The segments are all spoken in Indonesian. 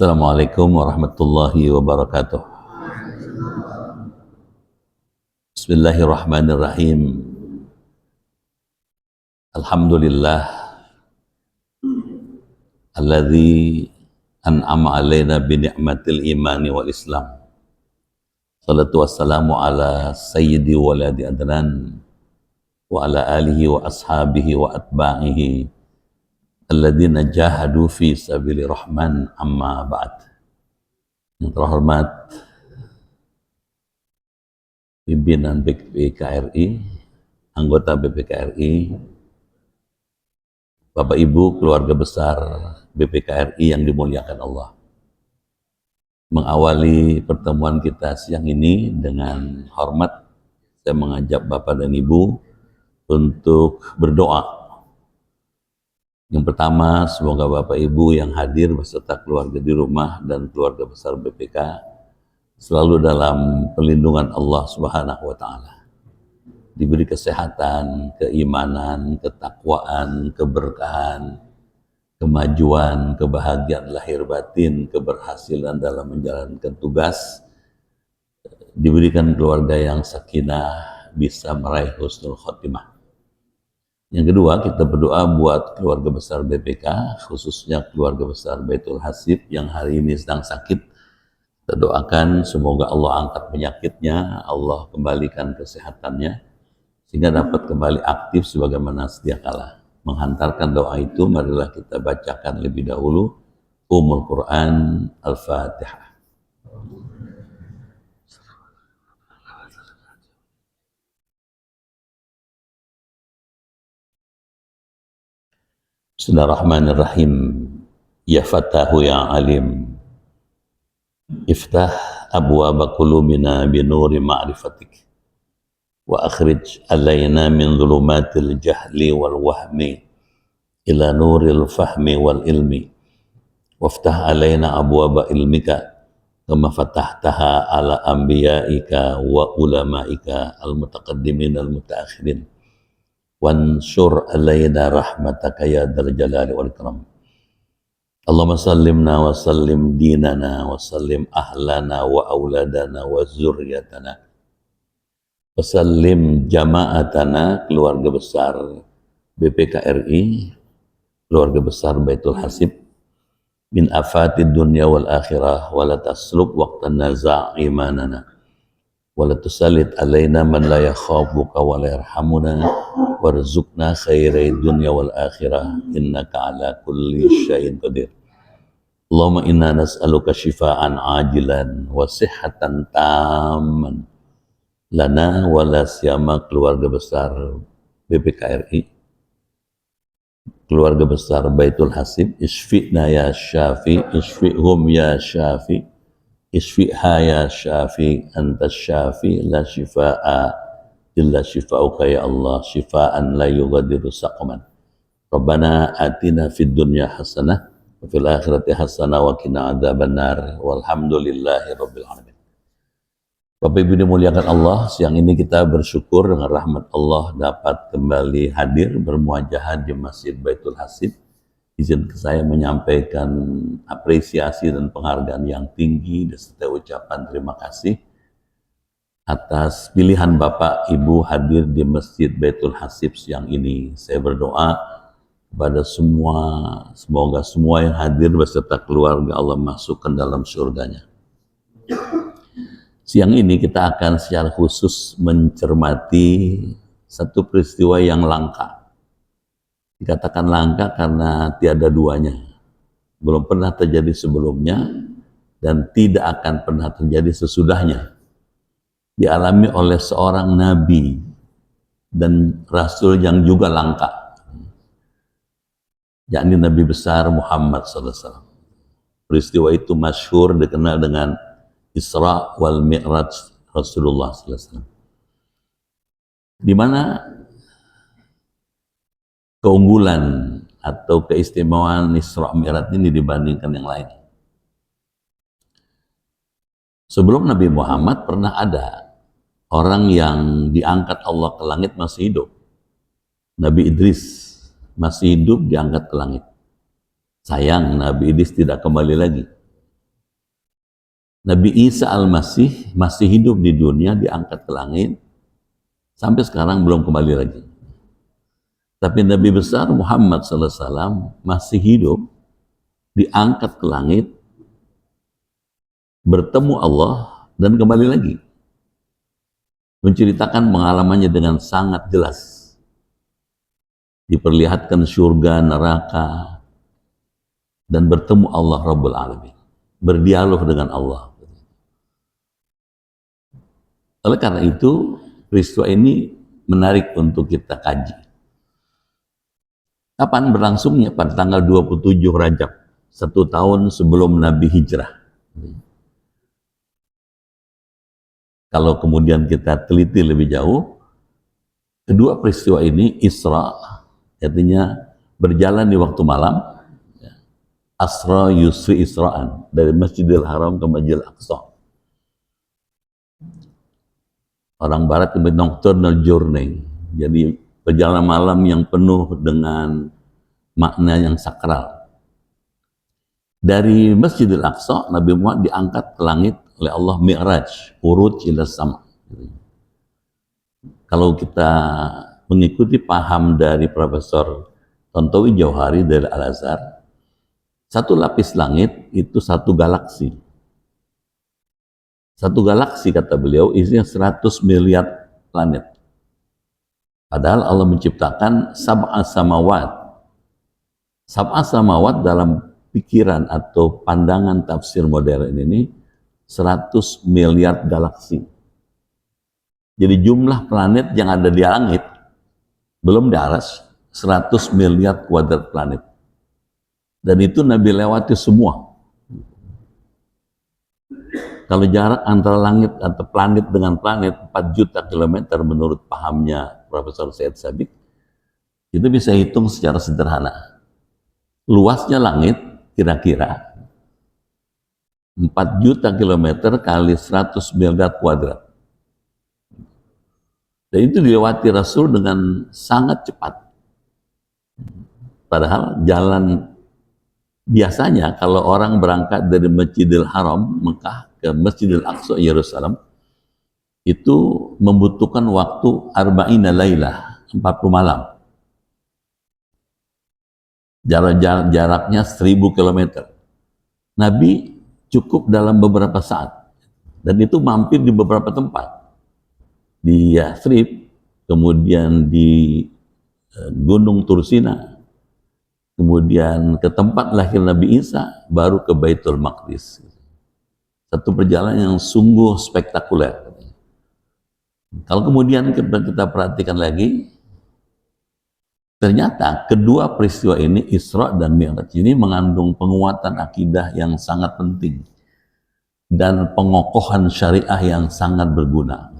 Assalamualaikum warahmatullahi wabarakatuh. Bismillahirrahmanirrahim. Alhamdulillah alladzi an'ama alaina bi ni'matil imani wal islam. Salatu wassalamu ala sayyidi waladi adnan wa ala alihi wa ashabihi wa atba'ihi alladzina jahadu fi sabili rahman, amma ba'd. Yang terhormat pimpinan BPKRI, anggota BPKRI, Bapak Ibu keluarga besar BPKRI yang dimuliakan Allah. Mengawali pertemuan kita siang ini dengan hormat, saya mengajak Bapak dan Ibu untuk berdoa. Yang pertama, semoga Bapak Ibu yang hadir beserta keluarga di rumah dan keluarga besar BPK selalu dalam perlindungan Allah Subhanahu wa Ta'ala. Diberi kesehatan, keimanan, ketakwaan, keberkahan, kemajuan, kebahagiaan lahir batin, keberhasilan dalam menjalankan tugas, diberikan keluarga yang sakinah, bisa meraih husnul khotimah. Yang kedua, kita berdoa buat keluarga besar BPK, khususnya keluarga besar Baitul Hasib yang hari ini sedang sakit. Kita doakan semoga Allah angkat penyakitnya, Allah kembalikan kesehatannya, sehingga dapat kembali aktif sebagaimana sedia kala. Menghantarkan doa itu, marilah kita bacakan lebih dahulu Ummul Quran Al-Fatihah. Bismillahirrahmanirrahim. Ya Fatahu ya Alim, iftah abwaaba qulubina binuri ma'rifatik wa akhrij alaina min dhulumatil jahli wal wahmi ila nuril fahmi wal ilmi waftah alaina abwaaba ilmika kama fatahtaha ala anbiyaika wa ulamaika al mutaqaddimin al mutaakhirin wansur alaina rahmataka ya dzal jalali wal ikram. Allahumma sallimna wa sallim dinana wa sallim ahlana wa auladana wa zurriyatana wa sallim jama'atana, keluarga besar BPKRI, keluarga besar Baitul Hasib, min afatid dunya wal akhirah, wa la taslub waqtan naza' imanana wa la tusallit alaina man la yakhafuka wa la yarhamuna warzuqna khairai dunya wal akhirah innaka ala kulli syai'in qadir. Allahumma inna nas'aluka syifaan ajilan wa sihhatan tamman lana wa la siyama keluarga besar BPKRI, keluarga besar Baitul Hasib. Isfi'na ya syafi, isfi'hum ya syafi, isfi'ha ya syafi, anta syafi la syifaa illa syifa'uka ya Allah, syifaan la yughadiru saqaman. Rabbana atina fid dunya hasanah wa fil akhirati hasanah wa qina adzabannar walhamdulillahi rabbil alamin. Bapak Ibu dimuliakan Allah, siang ini kita bersyukur dengan rahmat Allah dapat kembali hadir bermuajahah di Masjid Baitul Hasib. Izin saya menyampaikan apresiasi dan penghargaan yang tinggi serta ucapan terima kasih atas pilihan Bapak Ibu hadir di Masjid Baitul Hasib siang ini. Saya berdoa kepada semua, semoga semua yang hadir beserta keluarga Allah masukkan dalam surganya. Siang ini kita akan secara khusus mencermati satu peristiwa yang langka. Dikatakan langka karena tiada duanya. Belum pernah terjadi sebelumnya dan tidak akan pernah terjadi sesudahnya. Dialami oleh seorang nabi dan rasul yang juga langka, yakni Nabi besar Muhammad SAW. Peristiwa itu masyhur dikenal dengan Isra wal Mi'raj Rasulullah SAW, di mana keunggulan atau keistimewaan Isra Mi'raj ini dibandingkan yang lain. Sebelum Nabi Muhammad pernah ada orang yang diangkat Allah ke langit masih hidup. Nabi Idris masih hidup, diangkat ke langit. Sayang Nabi Idris tidak kembali lagi. Nabi Isa Al-Masih masih hidup di dunia, diangkat ke langit, sampai sekarang belum kembali lagi. Tapi Nabi besar Muhammad SAW masih hidup, diangkat ke langit, bertemu Allah, dan kembali lagi. Menceritakan pengalamannya dengan sangat jelas. Diperlihatkan surga, neraka, dan bertemu Allah Rabbul Alamin. Berdialog dengan Allah. Oleh karena itu, peristiwa ini menarik untuk kita kaji. Kapan berlangsungnya? Pada tanggal 27 Rajab, 1 tahun sebelum Nabi hijrah. Kalau kemudian kita teliti lebih jauh, kedua peristiwa ini Isra, artinya berjalan di waktu malam, Asra yusri Isra'an, dari Masjidil Haram ke Masjidil Aqsa. Orang barat itu nocturnal journey, jadi perjalanan malam yang penuh dengan makna yang sakral. Dari Masjidil Aqsa, Nabi Muhammad diangkat ke langit oleh Allah, Mi'raj, uruj ila sama. Kalau kita mengikuti paham dari Profesor Tontowi Jauhari dari Al-Azhar, satu lapis langit itu satu galaksi. Satu galaksi, kata beliau, isinya 100 miliar planet. Padahal Allah menciptakan sab'a samawat. Sab'a samawat dalam pikiran atau pandangan tafsir modern ini 100 miliar galaksi. Jadi jumlah planet yang ada di langit belum di aras 100 miliar kuadrat planet. Dan itu Nabi lewati semua. Kalau jarak antara langit atau planet dengan planet 4 juta kilometer menurut pahamnya Profesor Said Sabiq, itu bisa hitung secara sederhana. Luasnya langit kira-kira 4 juta kilometer kali 100 miliar kuadrat. Dan itu dilewati Rasul dengan sangat cepat. Padahal jalan biasanya kalau orang berangkat dari Masjidil Haram, Mekah, ke Masjidil Aqsa, Yerusalem, itu membutuhkan waktu arba'ina lailah, 40 malam. Jaraknya 1000 km. Nabi cukup dalam beberapa saat. Dan itu mampir di beberapa tempat. Di Yathrib, kemudian di Gunung Tursina, kemudian ke tempat lahir Nabi Isa, baru ke Baitul Maqdis. Satu perjalanan yang sungguh spektakuler. Kalau kemudian kita perhatikan lagi, ternyata kedua peristiwa ini, Isra dan Mi'raj ini, mengandung penguatan akidah yang sangat penting dan pengokohan syariah yang sangat berguna.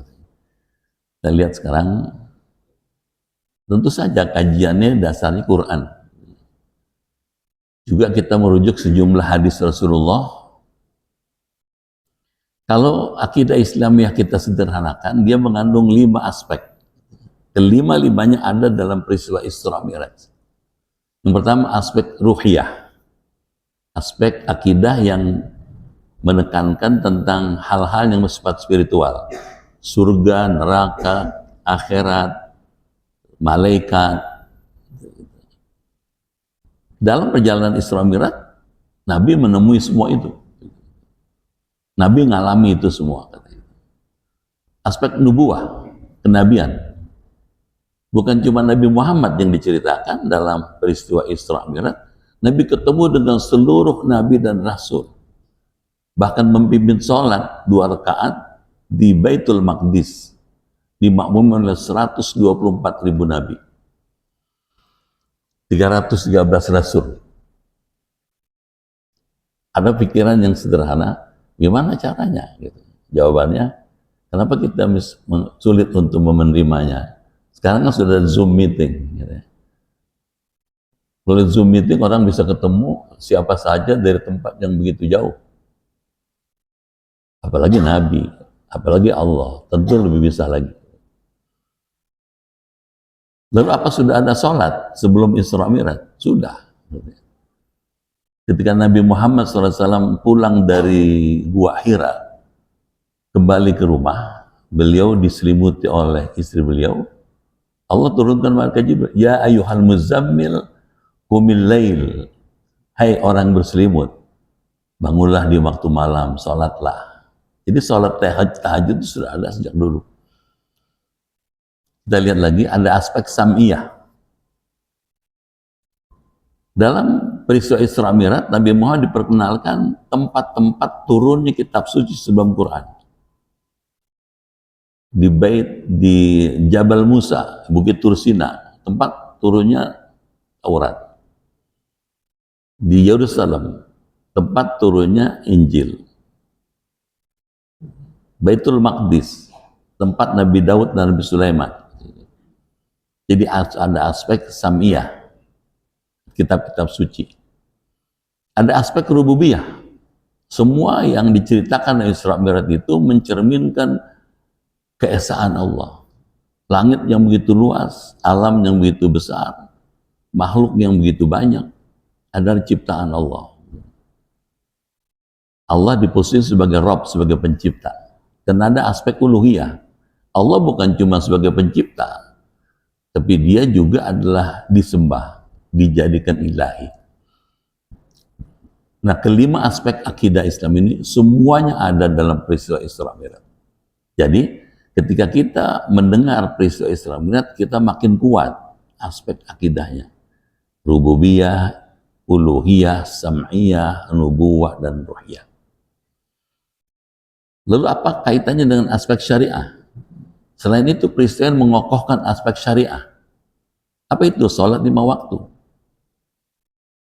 Kita lihat sekarang, tentu saja kajiannya dasarnya Quran. Juga kita merujuk sejumlah hadis Rasulullah. Kalau akidah Islamiyah kita sederhanakan, dia mengandung 5 aspek. Kelima-limanya ada dalam peristiwa Isra Mi'raj. Yang pertama, aspek ruhiyah. Aspek akidah yang menekankan tentang hal-hal yang bersifat spiritual. Surga, neraka, akhirat, malaikat. Dalam perjalanan Isra Mi'raj, Nabi menemui semua itu. Nabi ngalami itu semua. Aspek nubuah, kenabian. Bukan cuma Nabi Muhammad yang diceritakan dalam peristiwa Isra Mi'raj, Nabi ketemu dengan seluruh Nabi dan Rasul. Bahkan memimpin sholat 2 rakaat di Baitul Maqdis, dimakmumi oleh 124.000 Nabi. 313 Rasul. Ada pikiran yang sederhana, gimana caranya? Gitu. Jawabannya, kenapa kita sulit untuk menerimanya? Sekarang kan sudah ada Zoom meeting. Gitu. Melalui Zoom meeting orang bisa ketemu siapa saja dari tempat yang begitu jauh. Apalagi Nabi, apalagi Allah, tentu lebih bisa lagi. Lalu apa sudah ada sholat sebelum Isra Mi'raj? Sudah. Ketika Nabi Muhammad SAW pulang dari Gua Hira, kembali ke rumah, beliau diselimuti oleh istri beliau. Allah turunkan malaikat Jibril, ya ayyuhal muzammil qumil lail. Hai orang berselimut, bangunlah di waktu malam, sholatlah. Jadi sholat tahajud itu sudah ada sejak dulu. Kita lihat lagi, ada aspek sam'iyah. Dalam peristiwa Isra Mi'raj, Nabi Muhammad diperkenalkan tempat-tempat turunnya kitab suci sebelum Quran. Di Jabal Musa, Bukit Tursina, tempat turunnya Taurat. Di Yerusalem, tempat turunnya Injil. Baitul Maqdis, tempat Nabi Daud dan Nabi Sulaiman. Jadi ada aspek sam'iyah, kitab-kitab suci. Ada aspek rububiyah. Semua yang diceritakan di Isra Mi'raj itu mencerminkan keesaan Allah. Langit yang begitu luas, alam yang begitu besar, makhluk yang begitu banyak, adalah ciptaan Allah. Allah diposisi sebagai Rabb, sebagai pencipta. Dan ada aspek uluhiyah. Allah bukan cuma sebagai pencipta, tapi dia juga adalah disembah, dijadikan ilahi. Nah, kelima aspek akidah Islam ini semuanya ada dalam peristiwa Isra Mi'raj. Jadi, ketika kita mendengar peristiwa Isra Mi'raj, kita makin kuat aspek akidahnya. Rububiyah, uluhiyah, sam'iyah, nubuwah, dan ruhiyah. Lalu apa kaitannya dengan aspek syariah? Selain itu, peristiwa yang mengokohkan aspek syariah. Apa itu? Sholat 5 waktu.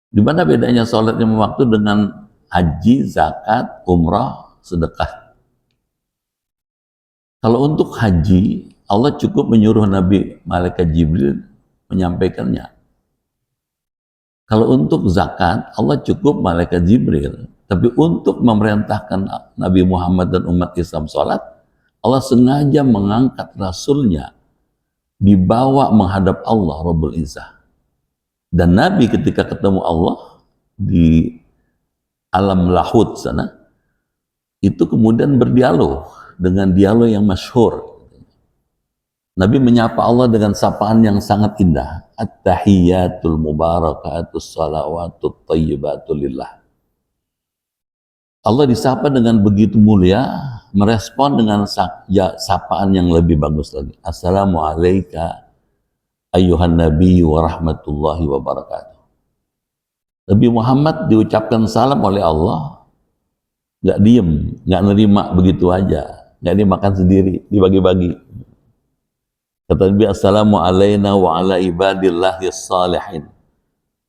Di mana bedanya sholat 5 waktu dengan haji, zakat, umrah, sedekah? Kalau untuk haji, Allah cukup menyuruh Nabi Malaikat Jibril menyampaikannya. Kalau untuk zakat, Allah cukup Malaikat Jibril. Tapi untuk memerintahkan Nabi Muhammad dan umat Islam sholat, Allah sengaja mengangkat Rasulnya, dibawa menghadap Allah Rabbul Izzah. Dan Nabi ketika ketemu Allah di alam lahud sana, itu kemudian berdialog dengan dialog yang masyhur. Nabi menyapa Allah dengan sapaan yang sangat indah. At-tahiyyatul mubarakatus salawatut tayyibatul lillah. Allah disapa dengan begitu mulia, merespon dengan sapaan yang lebih bagus lagi. Assalamualaikum ayyuhan nabi wa rahmatullahi wa barakatuh. Nabi Muhammad diucapkan salam oleh Allah, nggak diem, nggak nerima begitu aja, nggak dimakan sendiri, dibagi-bagi. Kata Nabi, assalamu alayna wa ala ibadillahi salihin.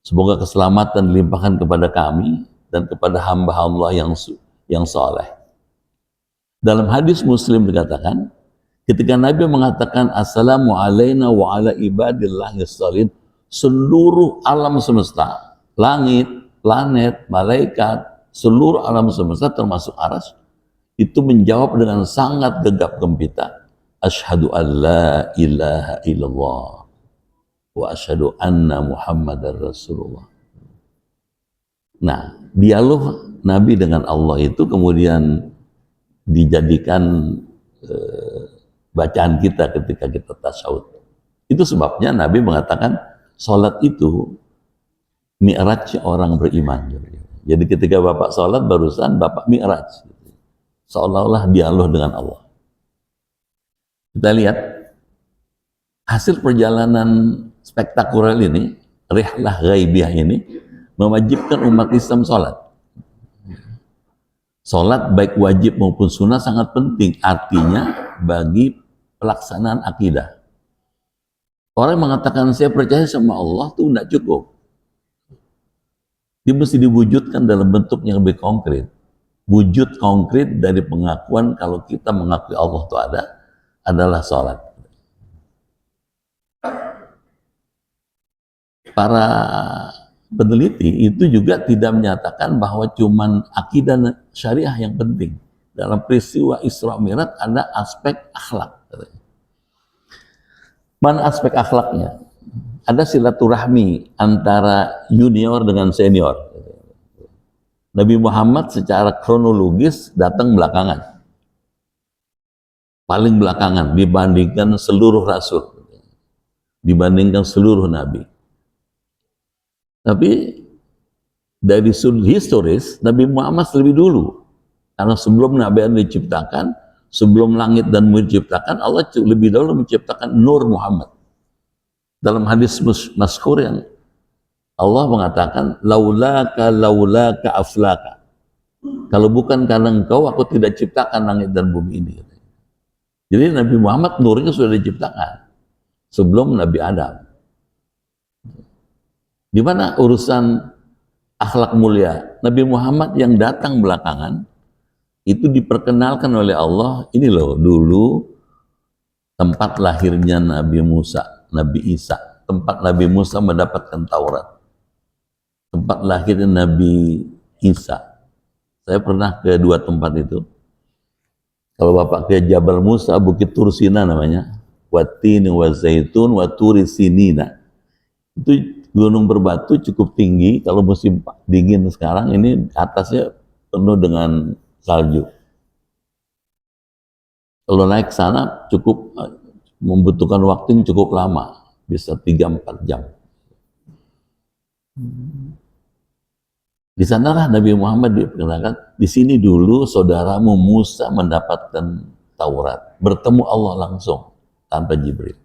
Semoga keselamatan dilimpahkan kepada kami dan kepada hamba Allah yang saleh. Dalam hadis Muslim dikatakan, ketika Nabi mengatakan assalamu alayna wa ala ibadillahi salihin, seluruh alam semesta, langit, planet, malaikat, seluruh alam semesta termasuk aras, itu menjawab dengan sangat gegap gempita, asyhadu an la ilaha illallah wa asyhadu anna muhammadar rasulullah. Nah, dialog Nabi dengan Allah itu kemudian dijadikan bacaan kita ketika kita tasyahud. Itu sebabnya Nabi mengatakan sholat itu mi'raj orang beriman. Jadi ketika Bapak sholat barusan Bapak mi'raj, seolah-olah dialog dengan Allah. Kita lihat hasil perjalanan spektakuler ini, rihlah ghaibiyah ini, mewajibkan umat Islam sholat. Sholat baik wajib maupun sunnah sangat penting, artinya bagi pelaksanaan akidah. Orang yang mengatakan saya percaya sama Allah itu tidak cukup. Dia mesti diwujudkan dalam bentuk yang lebih konkret. Wujud konkret dari pengakuan kalau kita mengakui Allah itu ada, adalah sholat. Para peneliti itu juga tidak menyatakan bahwa cuman akidah syariah yang penting. Dalam peristiwa Isra Mi'raj ada aspek akhlak. Mana aspek akhlaknya? Ada silaturahmi antara junior dengan senior. Nabi Muhammad secara kronologis datang belakangan, paling belakangan dibandingkan seluruh rasul, dibandingkan seluruh nabi. Tapi dari sudut historis, Nabi Muhammad lebih dulu. Karena sebelum Nabi Adam diciptakan, sebelum langit dan bumi diciptakan, Allah lebih dahulu menciptakan Nur Muhammad. Dalam hadis masyhur yang Allah mengatakan, laulaka aflaka. Kalau bukan karena engkau, aku tidak ciptakan langit dan bumi ini. Jadi Nabi Muhammad nurnya sudah diciptakan sebelum Nabi Adam. Di mana urusan akhlak mulia, Nabi Muhammad yang datang belakangan itu diperkenalkan oleh Allah. Ini loh dulu tempat lahirnya Nabi Musa, Nabi Isa, tempat Nabi Musa mendapatkan Taurat, tempat lahirnya Nabi Isa. Saya pernah ke dua tempat itu. Kalau Bapak ke Jabal Musa, Bukit Tursina namanya, Watin wa Zaitun wa Turi Sinina. Itu gunung berbatu cukup tinggi. Kalau musim dingin sekarang ini atasnya penuh dengan salju. Kalau naik ke sana cukup membutuhkan waktu yang cukup lama, bisa 3-4 jam. Di sanalah Nabi Muhammad diperkenalkan, di sini dulu saudaramu Musa mendapatkan Taurat, bertemu Allah langsung tanpa Jibril.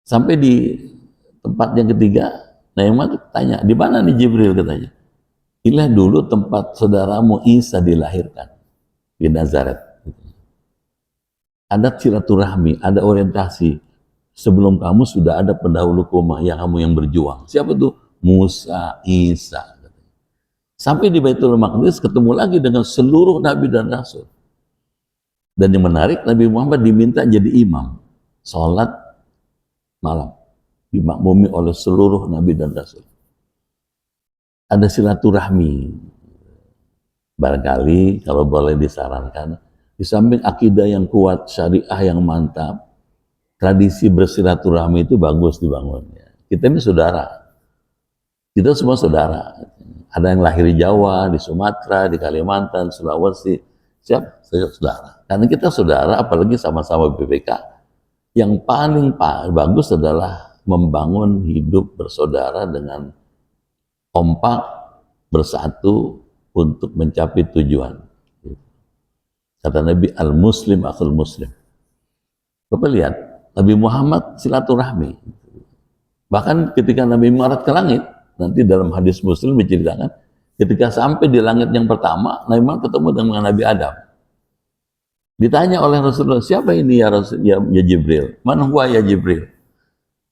Sampai di tempat yang ketiga, Nabi Muhammad tanya, di mana nih Jibril katanya? Inilah dulu tempat saudaramu Isa dilahirkan, di Nazaret. Ada silaturahmi, ada orientasi. Sebelum kamu sudah ada pendahulu kamu yang berjuang. Siapa tuh? Musa, Isa. Sampai di Baitul Maqdis ketemu lagi dengan seluruh nabi dan rasul. Dan yang menarik, Nabi Muhammad diminta jadi imam salat malam, dimakmumi oleh seluruh nabi dan rasul. Ada silaturahmi. Barangkali kalau boleh disarankan, di samping akidah yang kuat, syariah yang mantap, tradisi bersilaturahmi itu bagus dibangunnya. Kita ini saudara. Kita semua saudara. Ada yang lahir di Jawa, di Sumatera, di Kalimantan, Sulawesi. Siap, saya saudara. Karena kita saudara, apalagi sama-sama BPK. Yang paling bagus adalah membangun hidup bersaudara dengan kompak, bersatu untuk mencapai tujuan. Kata Nabi, al-muslim akhul muslim. Bapak lihat, Nabi Muhammad silaturahmi. Bahkan ketika Nabi Muhammad ke langit, nanti dalam hadis Muslim diceritakan, ketika sampai di langit yang pertama, Nabi Muhammad ketemu dengan Nabi Adam. Ditanya oleh Rasulullah, siapa ini ya Rasul, ya Jibril? Man huwa ya Jibril?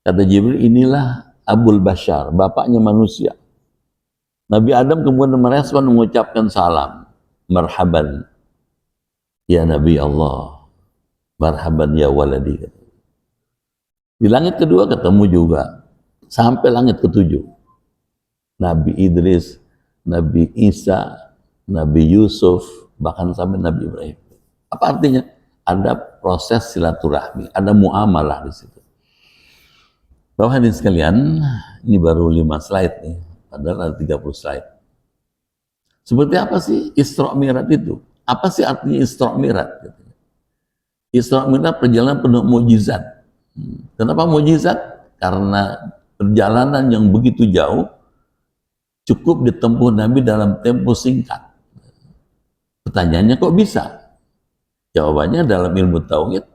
Kata Jibril, inilah Abul Bashar, bapaknya manusia. Nabi Adam kemudian merespon mengucapkan salam, marhaban ya Nabi Allah, marhaban ya waladi. Di langit kedua ketemu juga, sampai langit ketujuh. Nabi Idris, Nabi Isa, Nabi Yusuf, bahkan sampai Nabi Ibrahim. Apa artinya? Ada proses silaturahmi, ada muamalah di situ. Bapak hadirin sekalian, ini baru 5 slide nih, padahal ada 30 slide. Seperti apa sih Isra Mi'raj itu? Apa sih artinya Isra Mi'raj? Isra Mi'raj perjalanan penuh mukjizat. Kenapa mukjizat? Karena perjalanan yang begitu jauh cukup ditempuh Nabi dalam tempo singkat. Pertanyaannya kok bisa? Jawabannya dalam ilmu tauhid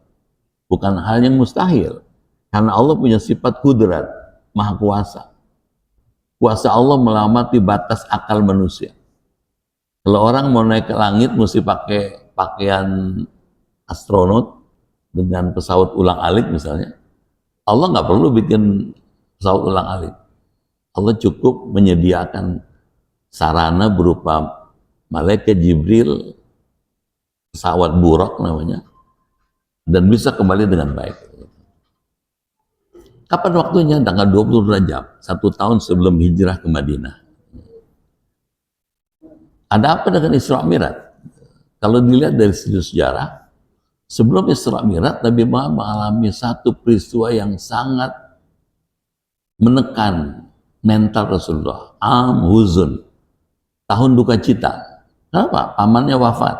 bukan hal yang mustahil. Karena Allah punya sifat kudrat, maha kuasa. Kuasa Allah melampaui batas akal manusia. Kalau orang mau naik ke langit mesti pakai pakaian astronot dengan pesawat ulang-alik misalnya. Allah nggak perlu bikin pesawat ulang-alik. Allah cukup menyediakan sarana berupa malaikat Jibril, pesawat Buraq namanya, dan bisa kembali dengan baik. Kapan waktunya? Tanggal 20 Rajab, 1 tahun sebelum hijrah ke Madinah. Ada apa dengan Isra Mi'raj? Kalau dilihat dari segi sejarah, sebelum Isra Mi'raj, Nabi Muhammad mengalami satu peristiwa yang sangat menekan mental Rasulullah, huzun, tahun duka cita. Kenapa? Pamannya wafat,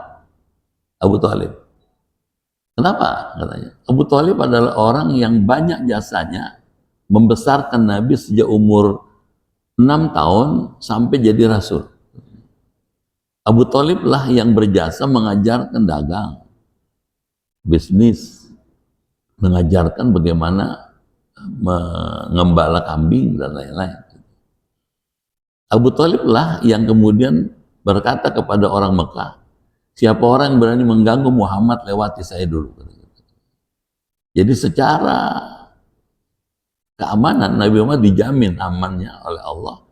Abu Thalib. Kenapa? Katanya. Abu Thalib adalah orang yang banyak jasanya membesarkan Nabi sejak umur 6 tahun sampai jadi Rasul. Abu Thalib lah yang berjasa mengajarkan dagang, bisnis, mengajarkan bagaimana mengembala kambing dan lain-lain. Abu Thalib lah yang kemudian berkata kepada orang Mekah, siapa orang yang berani mengganggu Muhammad, lewati saya dulu. Jadi secara keamanan Nabi Muhammad dijamin amannya oleh Allah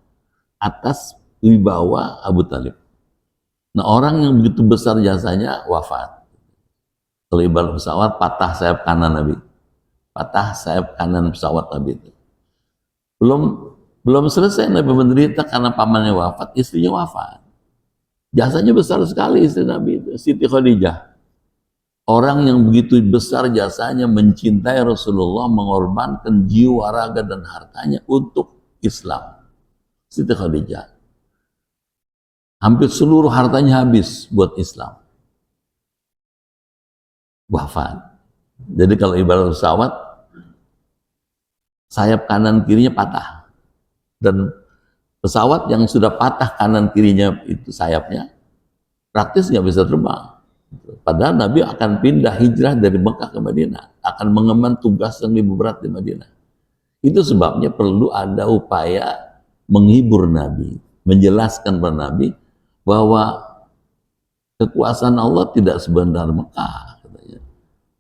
atas wibawa Abu Thalib. Nah, orang yang begitu besar jasanya wafat. Kalau ibarat pesawat, patah sayap kanan Nabi. Patah sayap kanan pesawat Nabi itu. Belum selesai Nabi menderita karena pamannya wafat, istrinya wafat. Jasanya besar sekali istri Nabi itu, Siti Khadijah. Orang yang begitu besar jasanya mencintai Rasulullah, mengorbankan jiwa, raga, dan hartanya untuk Islam. Siti Khadijah. Hampir seluruh hartanya habis buat Islam. Wafat. Jadi kalau ibarat pesawat, sayap kanan kirinya patah. Dan pesawat yang sudah patah kanan kirinya itu sayapnya, praktis nggak bisa terbang. Padahal Nabi akan pindah hijrah dari Mekah ke Madinah, akan mengemban tugas yang lebih berat di Madinah. Itu sebabnya perlu ada upaya menghibur Nabi, menjelaskan kepada Nabi bahwa kekuasaan Allah tidak sebenar Mekah, katanya.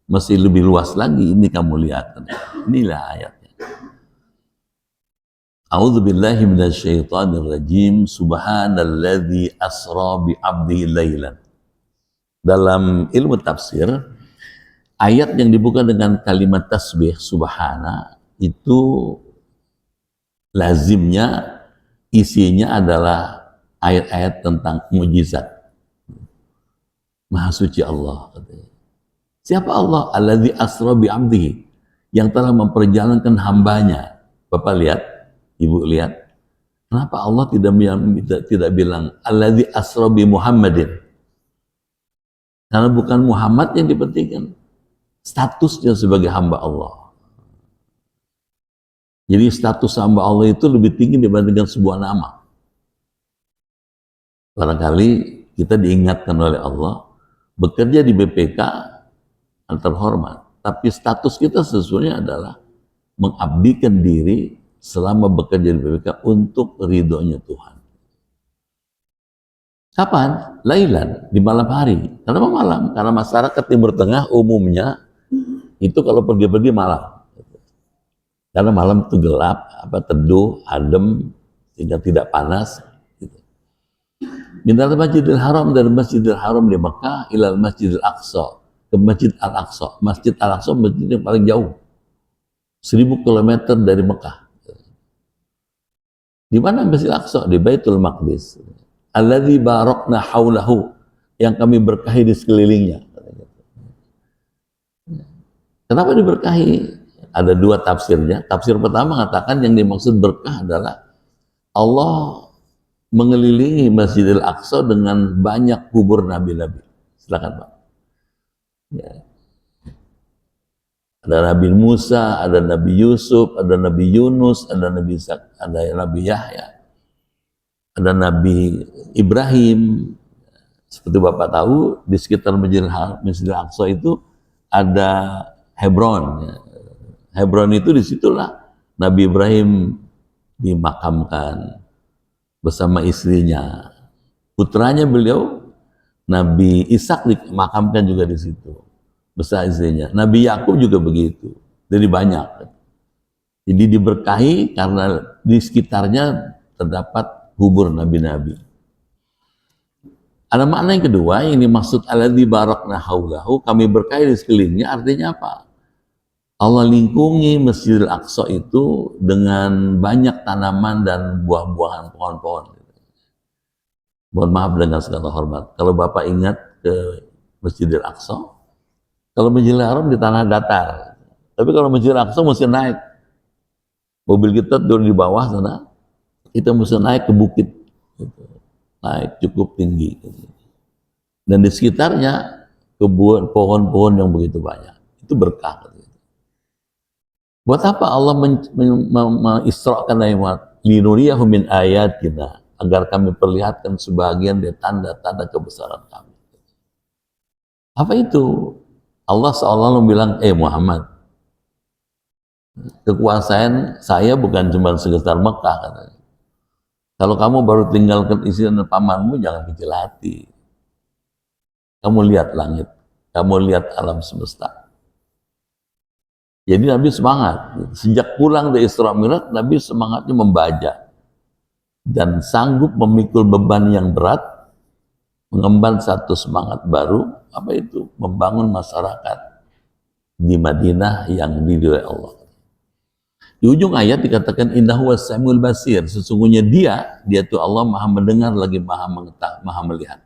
Masih lebih luas lagi, ini kamu lihat. Inilah ayatnya. A'udzubillahi minasyaitonirrajim. Subhanalladzi asra bi 'abdihi lailan. Dalam ilmu tafsir, ayat yang dibuka dengan kalimat tasbih subhana itu lazimnya isinya adalah ayat-ayat tentang mujizat. Maha suci Allah. Siapa Allah? Alladzi asra bi 'abdihi, yang telah memperjalankan hambanya. Bapak lihat, Ibu lihat, kenapa Allah tidak bilang alladzi asra bi Muhammadin? Karena bukan Muhammad yang dipentingkan, statusnya sebagai hamba Allah. Jadi status hamba Allah itu lebih tinggi dibandingkan sebuah nama. Barangkali kita diingatkan oleh Allah, bekerja di BPK terhormat, tapi status kita sesungguhnya adalah mengabdikan diri selama bekerja di BPK untuk ridhonya Tuhan. Kapan? Lailan, di malam hari. Kenapa malam? Karena masyarakat Timur Tengah umumnya itu kalau pergi-pergi malam. Karena malam itu gelap, teduh, adem, sehingga tidak panas. Gitu. Minal Masjidil Haram, dari Masjidil Haram di Mekah ilal Masjidil Aqsa, ke Masjid Al-Aqsa. Masjid Al-Aqsa masjid yang paling jauh, 1000 km dari Mekah. Di mana Masjid Al-Aqsa? Di Baitul Maqdis. Alladzi barakna haulahu, yang kami berkahi di sekelilingnya. Kenapa diberkahi? Ada dua tafsirnya. Tafsir pertama mengatakan yang dimaksud berkah adalah Allah mengelilingi Masjidil Aqsa dengan banyak kubur nabi-nabi. Silakan Pak. Ya. Ada Nabi Musa, ada Nabi Yusuf, ada Nabi Yunus, ada Nabi Ishak, ada Nabi Yahya, ada Nabi Ibrahim. Seperti Bapak tahu, di sekitar Masjidil Aqsa itu ada Hebron. Hebron itu disitulah Nabi Ibrahim dimakamkan bersama istrinya. Putranya beliau, Nabi Ishak dimakamkan juga di situ bersama istrinya. Nabi Yakub juga begitu. Jadi banyak. Jadi diberkahi karena di sekitarnya terdapat kubur nabi-nabi. Ada makna yang kedua, yang dimaksud alladzi barakna haulahu, kami berkahi di sekelilingnya, artinya apa? Allah lingkungi Masjidil Aqsa itu dengan banyak tanaman dan buah-buahan, pohon-pohon. Mohon maaf dengan segala hormat, kalau Bapak ingat ke Masjidil Aqsa, kalau Masjidil Haram di tanah datar, tapi kalau Masjidil Aqsa mesti naik. Mobil kita turun di bawah sana, kita mesti naik ke bukit. naik cukup tinggi. Dan di sekitarnya kebun, pohon-pohon yang begitu banyak. Itu berkah. Buat apa Allah mengisrakan Nabi Muhammad? Linuriyahu min ayatina, agar kami perlihatkan sebagian dari tanda-tanda kebesaran kami. Apa itu? Allah seolah-olah bilang, Muhammad, kekuasaan saya bukan cuma sekitar Mekah, katanya. Kalau kamu baru tinggalkan istri dan pamanmu, jangan kecil hati. Kamu lihat langit, kamu lihat alam semesta. Jadi Nabi semangat. Sejak pulang dari Isra Mi'raj, Nabi semangatnya membaca dan sanggup memikul beban yang berat, mengemban satu semangat baru. Apa itu? Membangun masyarakat di Madinah yang diridhoi Allah. Di ujung ayat dikatakan innahu was-samiul basir. Sesungguhnya dia itu Allah Maha mendengar lagi Maha mengetahui, Maha melihat.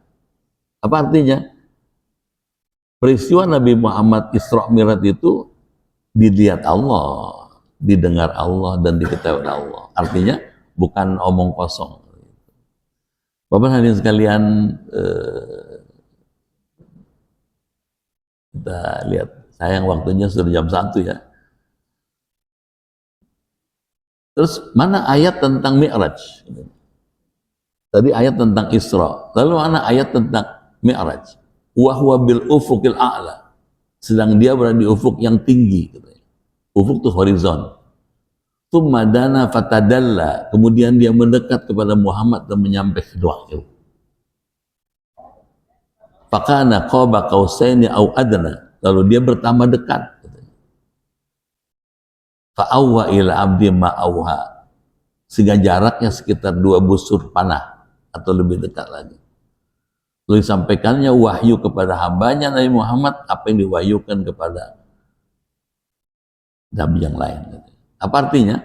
Apa artinya? Peristiwa Nabi Muhammad Isra Mi'raj itu dilihat Allah, didengar Allah, dan diketahui Allah. Artinya bukan omong kosong. Bapak hadirin sekalian, kita lihat, sayang waktunya sudah jam 1 ya. Terus mana ayat tentang Mi'raj? Tadi ayat tentang Isra. Lalu mana ayat tentang Mi'raj? Wa huwa bil ufuqil a'la. Sedang dia berada di ufuk yang tinggi. Ufuk itu horizon. Tsumma dana fatadalla. Kemudian dia mendekat kepada Muhammad dan menyampaikan wahyu. Fakana qaba qausaini au adna. Lalu dia bertambah dekat. Fa'awwa ila abdi ma'awha. Sehingga jaraknya sekitar 2 busur panah atau lebih dekat lagi. Lalu disampaikannya wahyu kepada hambanya Nabi Muhammad apa yang diwahyukan kepada nabi yang lain. Apa artinya?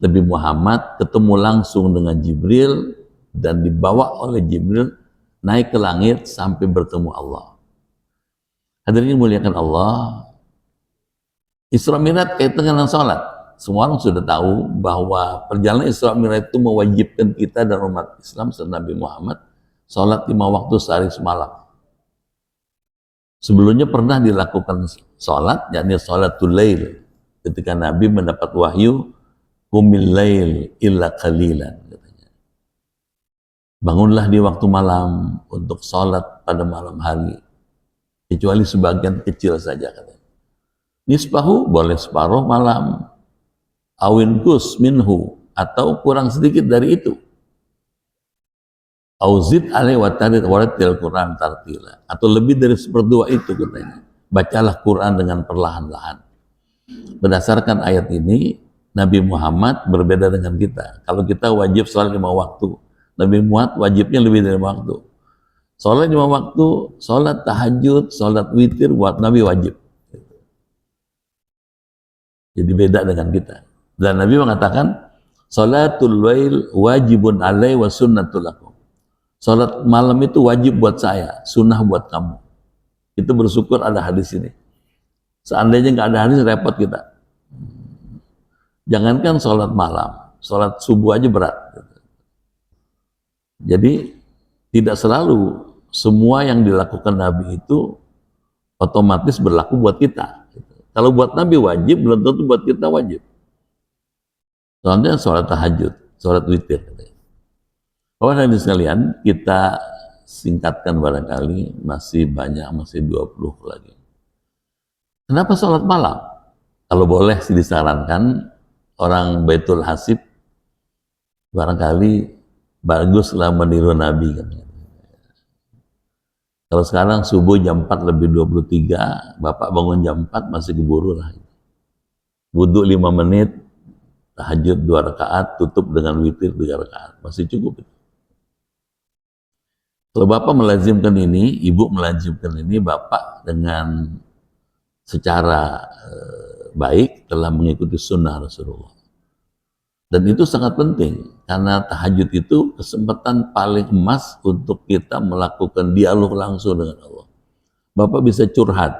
Nabi Muhammad ketemu langsung dengan Jibril dan dibawa oleh Jibril naik ke langit sampai bertemu Allah. Hadirin muliakan Allah, Isra Mi'raj kaitan dengan salat. Semua orang sudah tahu bahwa perjalanan Isra Mi'raj itu mewajibkan kita dan umat Islam serta Nabi Muhammad salat 5 waktu sehari semalam. Sebelumnya pernah dilakukan salat, yakni salatul lail, ketika Nabi mendapat wahyu qumil lail illa qalilan, katanya. Bangunlah di waktu malam untuk salat pada malam hari, kecuali sebagian kecil saja, katanya. Nisbahu, boleh separuh malam, awin kus minhu, atau kurang sedikit dari itu, auzid alaihi wa tarattil Quran tartila, atau lebih dari 1/2 itu, katanya. Bacalah Quran dengan perlahan-lahan. Berdasarkan ayat ini, Nabi Muhammad berbeda dengan kita. Kalau kita wajib sholat 5 waktu, Nabi Muhammad wajibnya lebih dari 5 waktu. Sholat 5 waktu, sholat tahajud, sholat witir buat Nabi wajib. Jadi beda dengan kita. Dan Nabi mengatakan, sholatul lail wajibun alai wa sunnatul lakum. Sholat malam itu wajib buat saya, sunnah buat kamu. Kita bersyukur ada hadis ini. Seandainya nggak ada hadis, repot kita. Jangankan sholat malam, sholat subuh aja berat. Jadi tidak selalu semua yang dilakukan Nabi itu otomatis berlaku buat kita. Kalau buat Nabi wajib, belum tentu buat kita wajib. Contohnya sholat tahajud, sholat witir. Bapak dan sekalian, kita singkatkan barangkali, masih banyak, masih 20 lagi. Kenapa sholat malam? Kalau boleh sih disarankan, orang Baitul Hasib barangkali baguslah meniru Nabi. Kalau sekarang subuh jam 4 lebih 23, Bapak bangun jam 4 masih keburu lah. Wudhu 5 menit, tahajud 2 rakaat, tutup dengan witir 3 rakaat, masih cukup. Kalau Bapak melazimkan ini, Ibu melazimkan ini, Bapak dengan secara baik telah mengikuti sunnah Rasulullah. Dan itu sangat penting, karena tahajud itu kesempatan paling emas untuk kita melakukan dialog langsung dengan Allah. Bapak bisa curhat,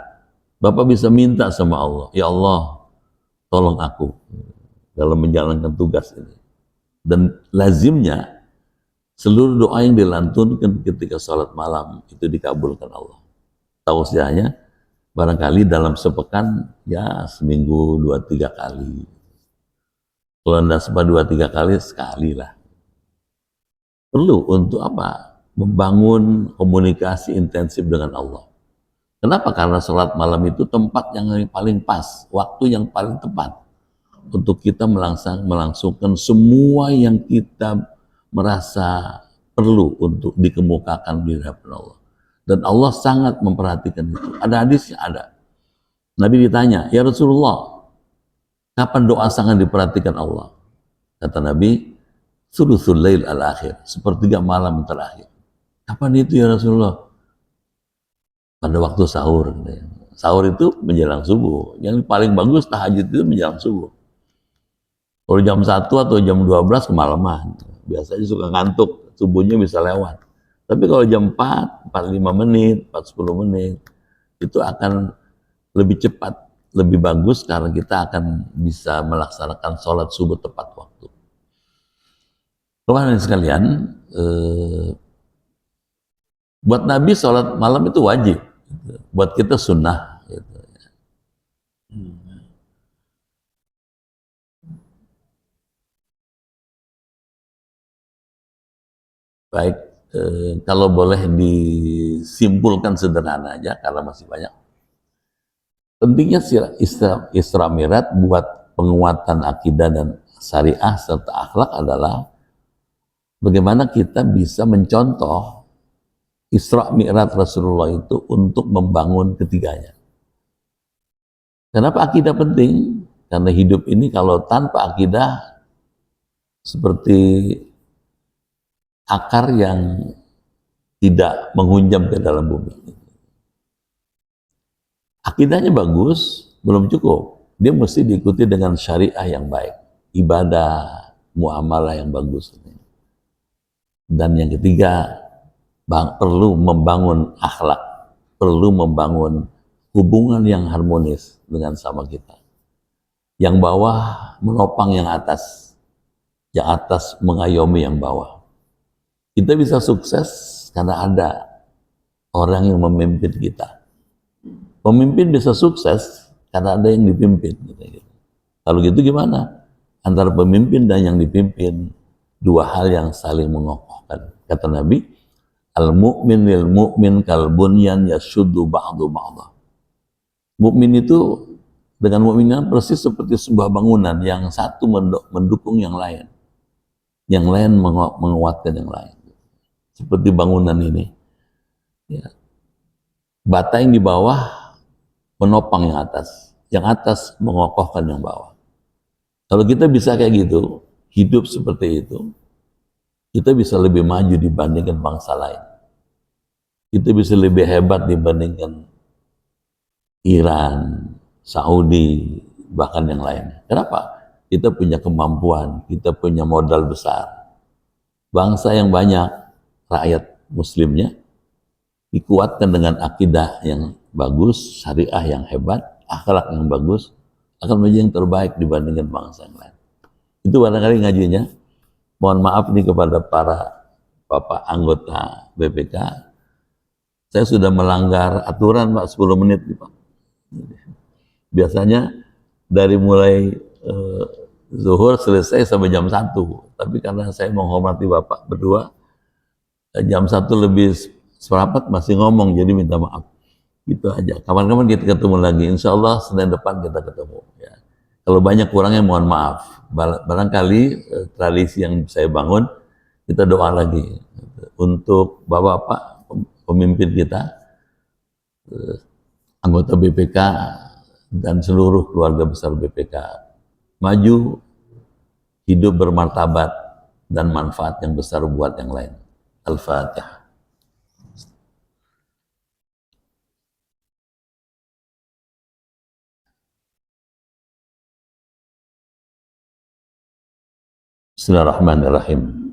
Bapak bisa minta sama Allah, ya Allah, tolong aku dalam menjalankan tugas ini. Dan lazimnya, Seluruh doa yang dilantunkan ketika sholat malam itu dikabulkan Allah. Tausiahnya barangkali dalam sepekan ya seminggu 2-3 kali. Kalau tidak sempat 2-3 kali, sekali lah. Perlu untuk apa? Membangun komunikasi intensif dengan Allah. Kenapa? Karena sholat malam itu tempat yang paling pas, waktu yang paling tepat untuk kita melangsungkan semua yang kita merasa perlu untuk dikemukakan di hadapan Allah. Dan Allah sangat memperhatikan itu. Ada hadisnya, ada. Nabi ditanya, ya Rasulullah, kapan doa sangat diperhatikan Allah? Kata Nabi, sulusul lail al-akhir, sepertiga malam terakhir. Kapan itu ya Rasulullah? Pada waktu sahur. Sahur itu menjelang subuh. Yang paling bagus tahajud itu menjelang subuh. Kalau jam 1 atau jam 12 kemalaman. Biasanya suka ngantuk, subuhnya bisa lewat. Tapi kalau jam 4, 45 menit, 40 menit, itu akan lebih cepat, lebih bagus karena kita akan bisa melaksanakan sholat subuh tepat waktu. Teman-teman sekalian, buat Nabi sholat malam itu wajib, buat kita sunnah. Gitu. Baik, kalau boleh disimpulkan sederhana aja karena masih banyak. Pentingnya Isra Mi'raj buat penguatan akidah dan syariah serta akhlak adalah bagaimana kita bisa mencontoh Isra Mi'raj Rasulullah itu untuk membangun ketiganya. Kenapa akidah penting? Karena hidup ini kalau tanpa akidah seperti akar yang tidak menghunjam ke dalam bumi. Akidahnya bagus, belum cukup. Dia mesti diikuti dengan syariah yang baik, ibadah, muamalah yang bagus. Dan yang ketiga, perlu membangun akhlak, perlu membangun hubungan yang harmonis dengan sama kita. Yang bawah menopang yang atas mengayomi yang bawah. Kita bisa sukses karena ada orang yang memimpin kita. Pemimpin bisa sukses karena ada yang dipimpin. Kalau gitu gimana? Antara pemimpin dan yang dipimpin, dua hal yang saling mengokohkan. Kata Nabi, al-mu'min lil mu'min kal bunyan yashuddu ba'du ba'dah. Mukmin itu dengan mukminnya persis seperti sebuah bangunan yang satu mendukung yang lain. Yang lain menguatkan yang lain. Seperti bangunan ini. Ya. Bata yang di bawah menopang yang atas mengokohkan yang bawah. Kalau kita bisa kayak gitu, hidup seperti itu, kita bisa lebih maju dibandingkan bangsa lain. Kita bisa lebih hebat dibandingkan Iran, Saudi, bahkan yang lain. Kenapa? Kita punya kemampuan, kita punya modal besar. Bangsa yang banyak, rakyat muslimnya, dikuatkan dengan akidah yang bagus, syariah yang hebat, akhlak yang bagus, akan menjadi yang terbaik dibandingkan bangsa yang lain. Itu barangkali ngajinya. Mohon maaf nih kepada para Bapak anggota BPK. Saya sudah melanggar aturan Pak 10 menit nih Pak. Biasanya dari mulai zuhur selesai sampai jam 1. Tapi karena saya menghormati Bapak berdua, jam 1 lebih seperempat masih ngomong, jadi minta maaf. Gitu aja. Kapan-kapan kita ketemu lagi. Insya Allah Senin depan kita ketemu. Ya. Kalau banyak kurangnya mohon maaf. Barangkali tradisi yang saya bangun, kita doa lagi untuk Bapak-Bapak pemimpin kita, anggota BPK dan seluruh keluarga besar BPK maju, hidup bermartabat dan manfaat yang besar buat yang lain. Al-Fatihah. Bismillahirrahmanirrahim.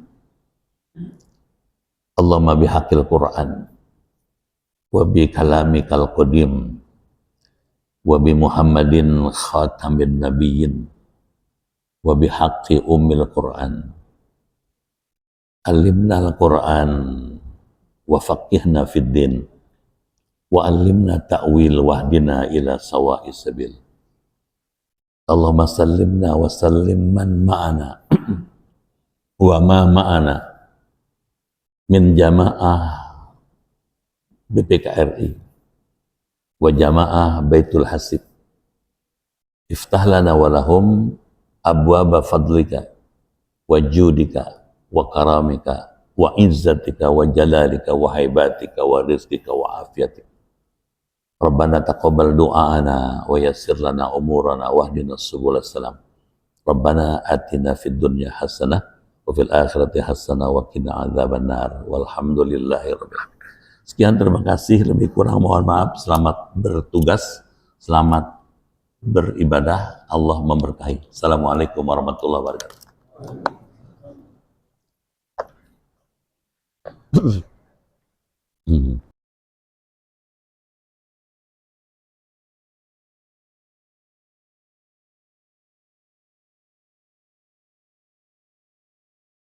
Allahumma bihaqil Qur'an wa bi kalamikal qadim wa bi Muhammadin khatamin nabiyyin wa bi haqqi ummil Qur'an Alimna al-Quran wa faqihna fid din wa alimna ta'wil wahdina ila sawa'is sabil. Allahumma sallimna wa sallim man ma'ana wa ma ma'ana min jamaah BPKRI wa jamaah Baitul Hasib. Iftah lana wa lahum abwaba fadlika wa judika wa karamika wa izzatika wa jalalika wa haibatika wa rizqika wa afiatika. Rabbana taqabbal du'ana wa yassir lana umurana wahdina subul salam. Rabbana atina fid dunya hasanah wa fil akhirati hasanah wa qina adzabannar. Walhamdulillahi rabbil alamin. Sekian, terima kasih, lebih kurang mohon maaf. Selamat bertugas, selamat beribadah, Allah memberkahi. Assalamualaikum warahmatullahi wabarakatuh.